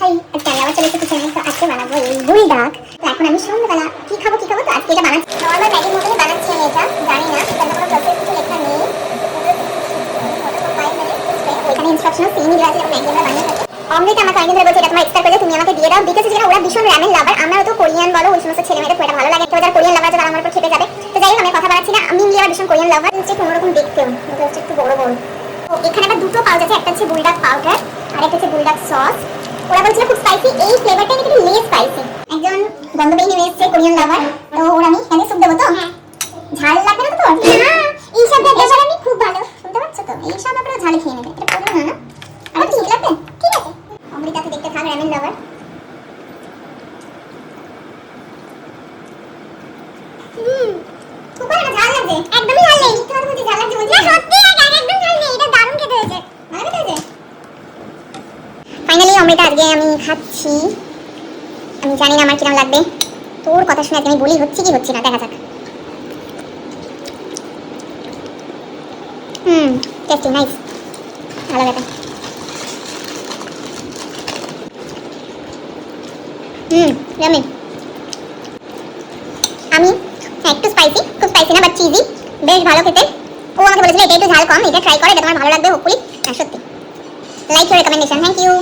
High, আজকে আমি আবার চলে এসেছি কিচেনে। তো আজকে বানাবো এই বুলডাক। তো এখন আমি সন্ধ্যাবেলা কি খাবো তো আজকে এটা বানাচ্ছি। নর্মাল ম্যাগির মতোই বানাচ্ছি আমি এটা, জানি না এখানে কোনো প্রসেস কিছু লেখা নেই। এখানে ইনস্ট্রাকশনও সেমই দেওয়া আছে যেমন ম্যাগি আমরা বানিয়ে থাকি। অমৃত আমাকে অনেকদিন ধরে বলছে এটা তোমার এক্সট্রা করে তুমি আমাকে দিয়ে দাও, বিকজ যেটা ওরা ভীষণ র্যামেন লাভার, আমরা তো কোরিয়ান বলো ওই সমস্ত ছেলে মেয়েদের খুব একটা ভালো লাগে। তো যারা কোরিয়ান লাভার আছে তারা আমার উপর খেপে যাবে। তো যাই হোক আমি কথা বাড়াচ্ছি না, আমি আবার ভীষণ কোরিয়ান লাভার। হচ্ছে কোনোরকম দেখতেও এটা হচ্ছে একটু বড় বড়। তো এখানে আবার দুটো পাউচ আছে, একটা হচ্ছে বুলডাক পাউডার আর একটা হচ্ছে বুলডাক সস। ওরা বলছিল খুব স্পাইসি, এই ফ্লেভারটা কিন্তু লেস স্পাইসি। একজন গন্ধ পেয়ে নেমে এসেছে কোরিয়ান লাভার, তো ওরা আমি এখানে সুপ দেবো। তো ঝাল লাগবে না তো? না, এই সব ব্যাপারে আমি খুব ভালো, শুনতে পাচ্ছ তো? এই সব ব্যাপারে ঝাল খেয়ে নেবে, এটা বলবো না। আর ঠিক লাগবে? ঠিক আছে, অমৃতাকে দেখতে থাক, র্যামেন লাভার। খুব ভালো ঝাল লাগছে, একদমই ঝাল নেই। মিথ্যা কথা বলছি, ঝাল লাগছে বলছি না, সত্যি একদম ঝাল নেই, এটা দারুণ খেতে হয়েছে, ভালো খেতে হয়েছে। ফাইনালি অমৃতা আজকে আমি খাচ্ছি, আমি জানি না আমার কিরকম লাগবে। তোর কথা শুনে আমি বলি হচ্ছে কি হচ্ছে না, দেখা যাক। টেস্টি, নাইস, ভালো ব্যাপার। ইয়ামি। আমি একটু স্পাইসি, খুব স্পাইসি না বাট চিজি, বেশ ভালো খেতে। ও আমাকে বলেছিল এটা একটু ঝাল কম, এটা ট্রাই করে, এটা তোমার ভালো লাগবে হোপফুলি। সত্যি, like your recommendation, thank you.